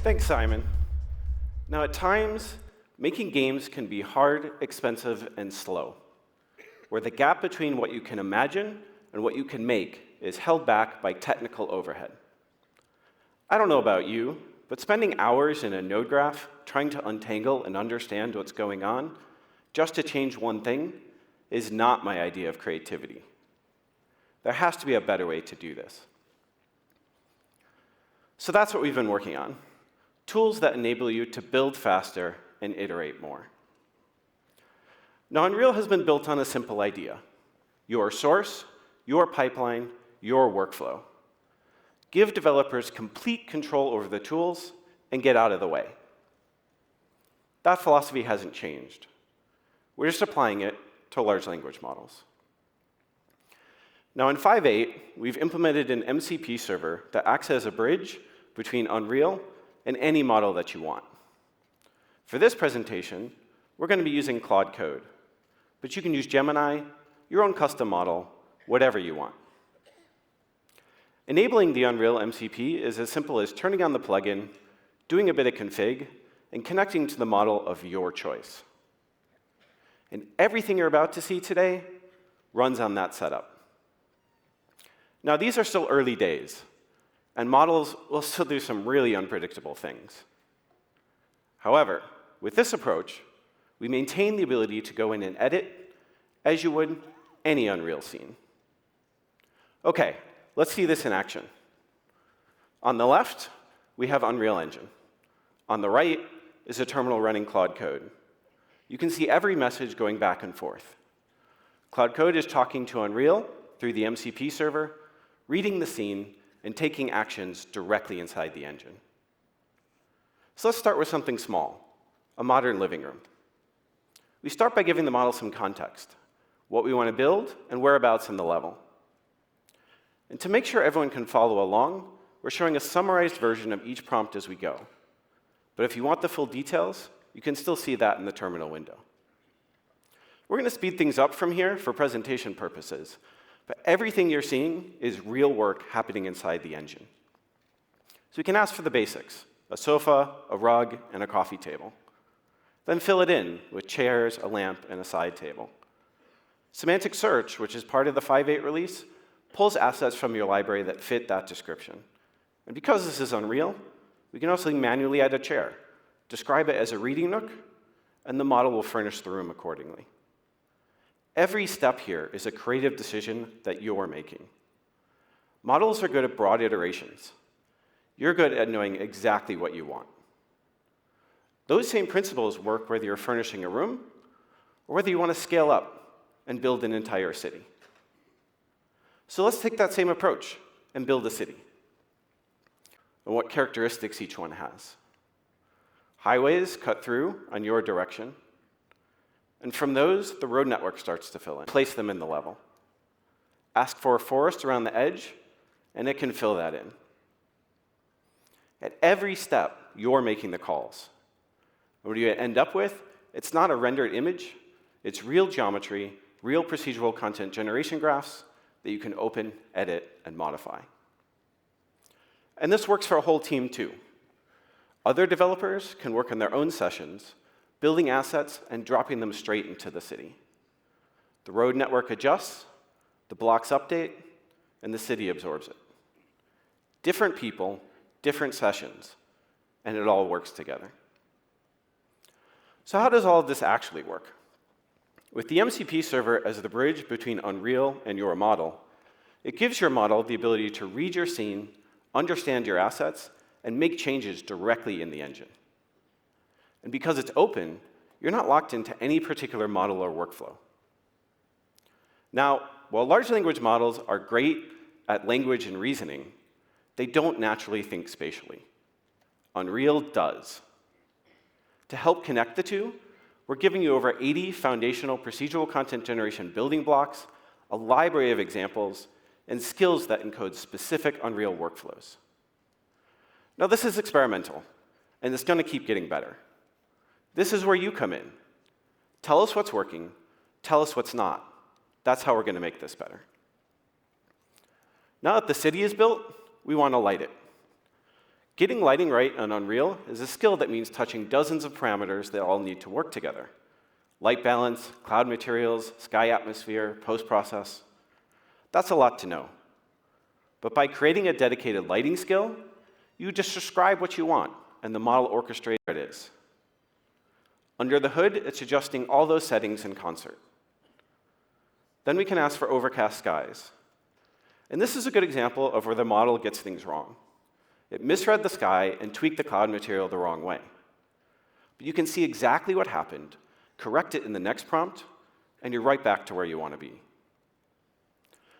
Thanks, Simon. Now, at times, making games can be hard, expensive, and slow, where the gap between what you can imagine and what you can make is held back by technical overhead. I don't know about you, but spending hours in a node graph trying to untangle and understand what's going on just to change one thing is not my idea of creativity. There has to be a better way to do this. So that's what we've been working on. Tools that enable you to build faster and iterate more. Now, Unreal has been built on a simple idea: your source, your pipeline, your workflow. Give developers complete control over the tools and get out of the way. That philosophy hasn't changed. We're just applying it to large language models. Now, in 5.8, we've implemented an MCP server that acts as a bridge between Unreal and any model that you want. For this presentation, we're going to be using Claude Code, but you can use Gemini, your own custom model, whatever you want. Enabling the Unreal MCP is as simple as turning on the plugin, doing a bit of config, and connecting to the model of your choice. And everything you're about to see today runs on that setup. Now, these are still early days, and models will still do some really unpredictable things. However, with this approach, we maintain the ability to go in and edit as you would any Unreal scene. OK, let's see this in action. On the left, we have Unreal Engine. On the right is a terminal running Claude Code. You can see every message going back and forth. Claude Code is talking to Unreal through the MCP server, reading the scene, and taking actions directly inside the engine. So let's start with something small, a modern living room. We start by giving the model some context, what we want to build, and whereabouts in the level. And to make sure everyone can follow along, we're showing a summarized version of each prompt as we go. But if you want the full details, you can still see that in the terminal window. We're going to speed things up from here for presentation purposes, but everything you're seeing is real work happening inside the engine. So we can ask for the basics: a sofa, a rug, and a coffee table. Then fill it in with chairs, a lamp, and a side table. Semantic search, which is part of the 5.8 release, pulls assets from your library that fit that description. And because this is Unreal, we can also manually add a chair, describe it as a reading nook, and the model will furnish the room accordingly. Every step here is a creative decision that you're making. Models are good at broad iterations. You're good at knowing exactly what you want. Those same principles work whether you're furnishing a room or whether you want to scale up and build an entire city. So let's take that same approach and build a city, and what characteristics each one has. Highways cut through on your direction, and from those, the road network starts to fill in. Place them in the level. Ask for a forest around the edge, and it can fill that in. At every step, you're making the calls. What do you end up with? It's not a rendered image. It's real geometry, real procedural content generation graphs that you can open, edit, and modify. And this works for a whole team, too. Other developers can work on their own sessions, building assets and dropping them straight into the city. The road network adjusts, the blocks update, and the city absorbs it. Different people, different sessions, and it all works together. So how does all of this actually work? With the MCP server as the bridge between Unreal and your model, it gives your model the ability to read your scene, understand your assets, and make changes directly in the engine. And because it's open, you're not locked into any particular model or workflow. Now, while large language models are great at language and reasoning, they don't naturally think spatially. Unreal does. To help connect the two, we're giving you over 80 foundational procedural content generation building blocks, a library of examples, and skills that encode specific Unreal workflows. Now, this is experimental, and it's going to keep getting better. This is where you come in. Tell us what's working. Tell us what's not. That's how we're going to make this better. Now that the city is built, we want to light it. Getting lighting right on Unreal is a skill that means touching dozens of parameters that all need to work together. Light balance, cloud materials, sky atmosphere, post-process. That's a lot to know. But by creating a dedicated lighting skill, you just describe what you want, and the model orchestrates what it is. Under the hood, it's adjusting all those settings in concert. Then we can ask for overcast skies. And this is a good example of where the model gets things wrong. It misread the sky and tweaked the cloud material the wrong way. But you can see exactly what happened, correct it in the next prompt, and you're right back to where you want to be.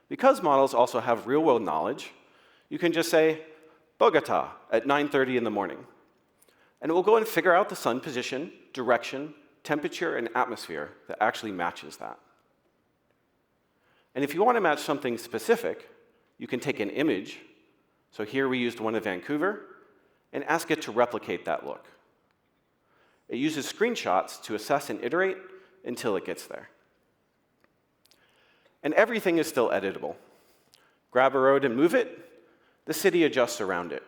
Because models also have real-world knowledge, you can just say, Bogota at 9:30 in the morning. And it will go and figure out the sun position, direction, temperature, and atmosphere that actually matches that. And if you want to match something specific, you can take an image. So here we used one of Vancouver, and ask it to replicate that look. It uses screenshots to assess and iterate until it gets there. And everything is still editable. Grab a road and move it, the city adjusts around it.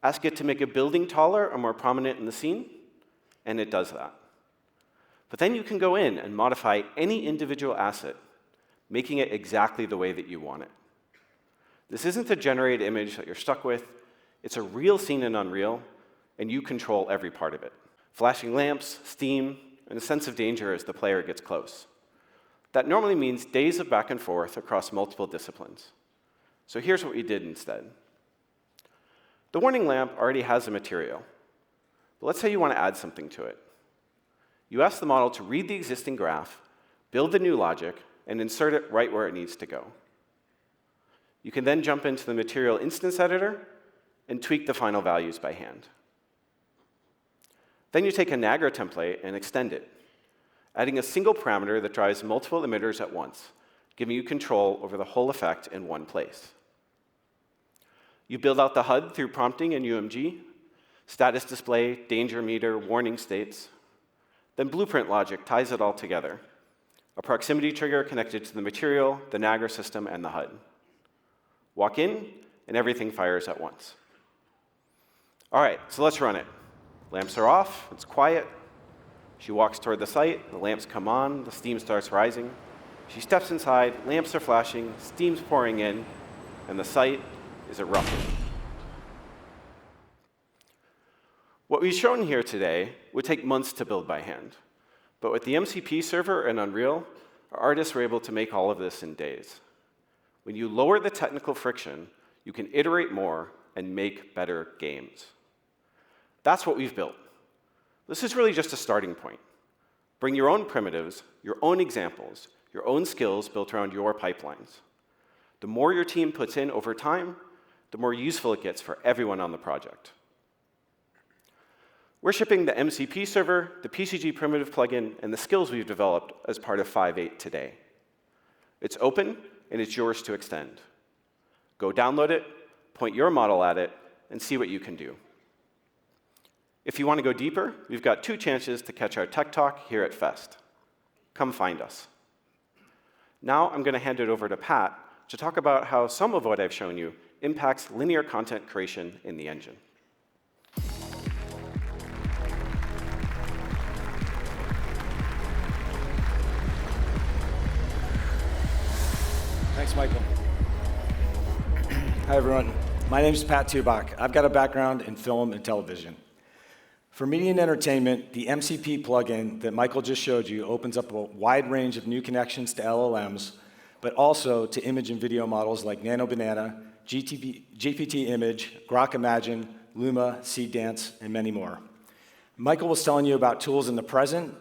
Ask it to make a building taller or more prominent in the scene, and it does that. But then you can go in and modify any individual asset, making it exactly the way that you want it. This isn't a generated image that you're stuck with. It's a real scene in Unreal, and you control every part of it. Flashing lamps, steam, and a sense of danger as the player gets close. That normally means days of back and forth across multiple disciplines. So here's what we did instead. The warning lamp already has a material. But let's say you want to add something to it. You ask the model to read the existing graph, build the new logic, and insert it right where it needs to go. You can then jump into the material instance editor and tweak the final values by hand. Then you take a Niagara template and extend it, adding a single parameter that drives multiple emitters at once, giving you control over the whole effect in one place. You build out the HUD through prompting and UMG, status display, danger meter, warning states. Then blueprint logic ties it all together. A proximity trigger connected to the material, the Niagara system, and the HUD. Walk in, and everything fires at once. All right, so let's run it. Lamps are off, it's quiet. She walks toward the site, the lamps come on, the steam starts rising. She steps inside, lamps are flashing, steam's pouring in, and the site is erupting. What we've shown here today would take months to build by hand. But with the MCP server and Unreal, our artists were able to make all of this in days. When you lower the technical friction, you can iterate more and make better games. That's what we've built. This is really just a starting point. Bring your own primitives, your own examples, your own skills built around your pipelines. The more your team puts in over time, the more useful it gets for everyone on the project. We're shipping the MCP server, the PCG primitive plugin, and the skills we've developed as part of 5.8 today. It's open, and it's yours to extend. Go download it, point your model at it, and see what you can do. If you want to go deeper, we've got 2 chances to catch our tech talk here at Fest. Come find us. Now I'm going to hand it over to Pat to talk about how some of what I've shown you impacts linear content creation in the engine. Thanks, Michael. Hi, everyone. My name is Pat Tubach. I've got a background in film and television. For media and entertainment, the MCP plugin that Michael just showed you opens up a wide range of new connections to LLMs, but also to image and video models like Nano Banana, GPT Image, Grok Imagine, Luma, Seedance, and many more. Michael was telling you about tools in the present,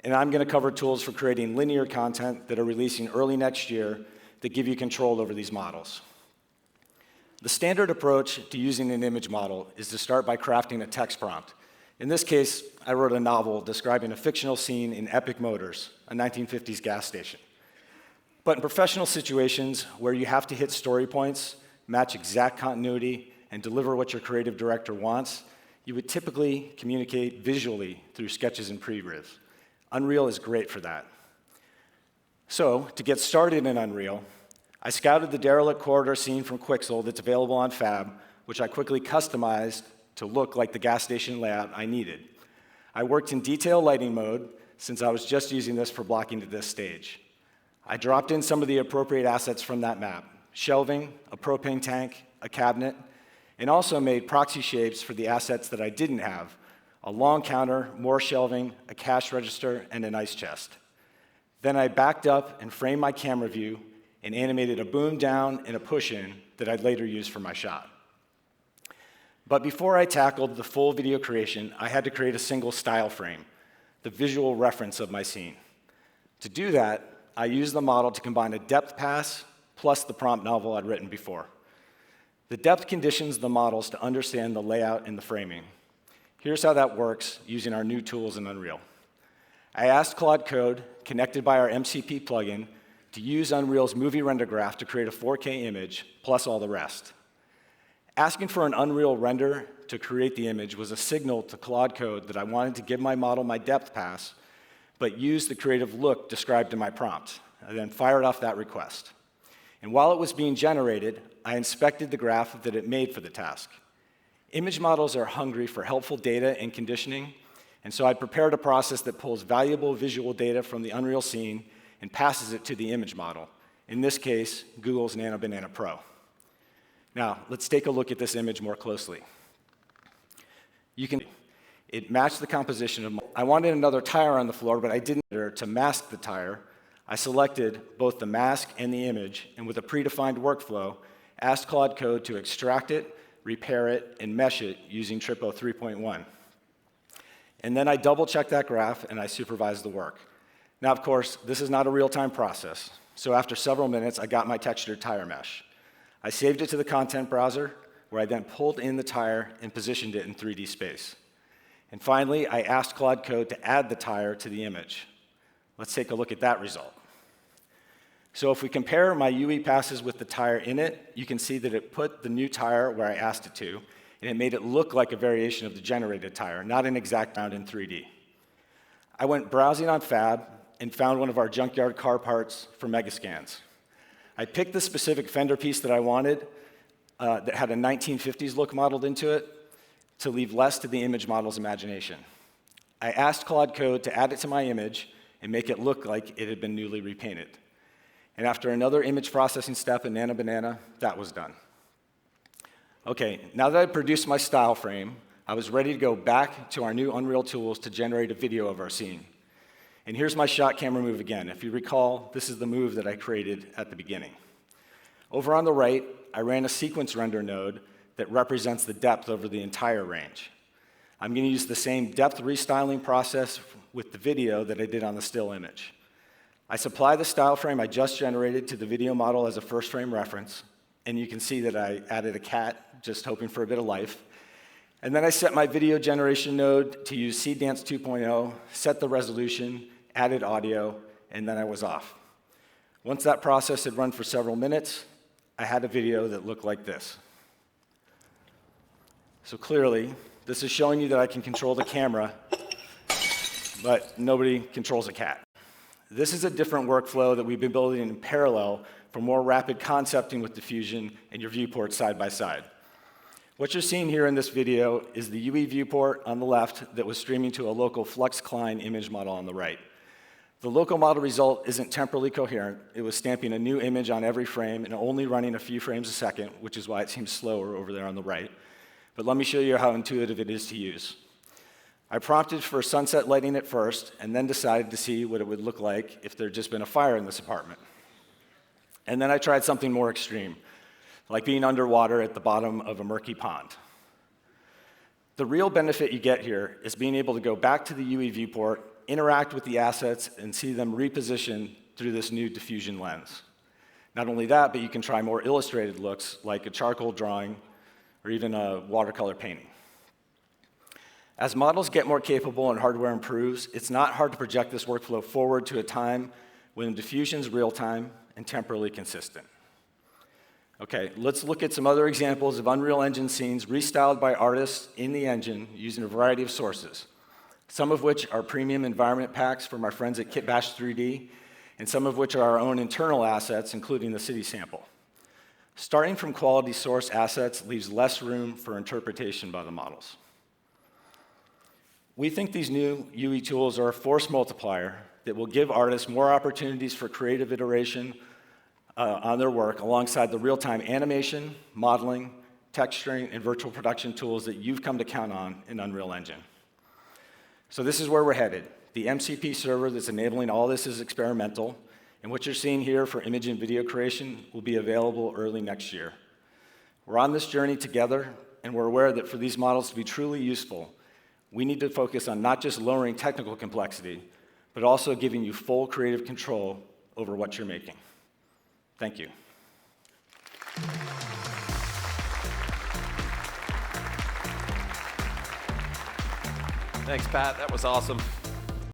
and I'm going to cover tools for creating linear content that are releasing early next year that give you control over these models. The standard approach to using an image model is to start by crafting a text prompt. In this case, I wrote a novel describing a fictional scene in Epic Motors, a 1950s gas station. But in professional situations where you have to hit story points, match exact continuity, and deliver what your creative director wants, you would typically communicate visually through sketches and pre-rivs. Unreal is great for that. So, to get started in Unreal, I scouted the derelict corridor scene from Quixel that's available on Fab, which I quickly customized to look like the gas station layout I needed. I worked in detail lighting mode since I was just using this for blocking to this stage. I dropped in some of the appropriate assets from that map: shelving, a propane tank, a cabinet, and also made proxy shapes for the assets that I didn't have: a long counter, more shelving, a cash register, and an ice chest. Then I backed up and framed my camera view and animated a boom down and a push in that I'd later use for my shot. But before I tackled the full video creation, I had to create a single style frame, the visual reference of my scene. To do that, I used the model to combine a depth pass plus the prompt novel I'd written before. The depth conditions the models to understand the layout and the framing. Here's how that works using our new tools in Unreal. I asked Claude Code, connected by our MCP plugin, to use Unreal's movie render graph to create a 4K image, plus all the rest. Asking for an Unreal render to create the image was a signal to Claude Code that I wanted to give my model my depth pass, but use the creative look described in my prompt. I then fired off that request. And while it was being generated, I inspected the graph that it made for the task. Image models are hungry for helpful data and conditioning, and so I prepared a process that pulls valuable visual data from the Unreal scene and passes it to the image model, in this case, Google's Nano Banana Pro. Now, let's take a look at this image more closely. It matched the composition of I wanted another tire on the floor, but I didn't. To mask the tire, I selected both the mask and the image, and with a predefined workflow, asked Claude Code to extract it, repair it, and mesh it using Trippo 3.1. And then I double-checked that graph, and I supervised the work. Now, of course, this is not a real-time process, so after several minutes, I got my textured tire mesh. I saved it to the content browser, where I then pulled in the tire and positioned it in 3D space. And finally, I asked Claude Code to add the tire to the image. Let's take a look at that result. So if we compare my UE passes with the tire in it, you can see that it put the new tire where I asked it to, and it made it look like a variation of the generated tire, not an exact bound in 3D. I went browsing on Fab and found one of our junkyard car parts for Megascans. I picked the specific fender piece that I wanted that had a 1950s look modeled into it to leave less to the image model's imagination. I asked Claude Code to add it to my image and make it look like it had been newly repainted. And after another image processing step in Nano Banana, that was done. Okay, now that I'd produced my style frame, I was ready to go back to our new Unreal tools to generate a video of our scene. And here's my shot camera move again. If you recall, this is the move that I created at the beginning. Over on the right, I ran a sequence render node that represents the depth over the entire range. I'm going to use the same depth restyling process with the video that I did on the still image. I supply the style frame I just generated to the video model as a first frame reference, and you can see that I added a cat, just hoping for a bit of life. And then I set my video generation node to use Seedance 2.0, set the resolution, added audio, and then I was off. Once that process had run for several minutes, I had a video that looked like this. So clearly, this is showing you that I can control the camera, but nobody controls a cat. This is a different workflow that we've been building in parallel for more rapid concepting with diffusion and your viewports side by side. What you're seeing here in this video is the UE viewport on the left that was streaming to a local Flux Klein image model on the right. The local model result isn't temporally coherent. It was stamping a new image on every frame and only running a few frames a second, which is why it seems slower over there on the right. But let me show you how intuitive it is to use. I prompted for sunset lighting at first, and then decided to see what it would look like if there had just been a fire in this apartment. And then I tried something more extreme, like being underwater at the bottom of a murky pond. The real benefit you get here is being able to go back to the UE viewport, interact with the assets, and see them repositioned through this new diffusion lens. Not only that, but you can try more illustrated looks, like a charcoal drawing or even a watercolor painting. As models get more capable and hardware improves, it's not hard to project this workflow forward to a time when diffusion's real-time and temporally consistent. Okay, let's look at some other examples of Unreal Engine scenes restyled by artists in the engine using a variety of sources, some of which are premium environment packs from our friends at Kitbash 3D, and some of which are our own internal assets, including the city sample. Starting from quality source assets leaves less room for interpretation by the models. We think these new UE tools are a force multiplier that will give artists more opportunities for creative iteration on their work alongside the real-time animation, modeling, texturing, and virtual production tools that you've come to count on in Unreal Engine. So this is where we're headed. The MCP server that's enabling all this is experimental, and what you're seeing here for image and video creation will be available early next year. We're on this journey together, and we're aware that for these models to be truly useful, we need to focus on not just lowering technical complexity, but also giving you full creative control over what you're making. Thank you. Thanks, Pat. That was awesome.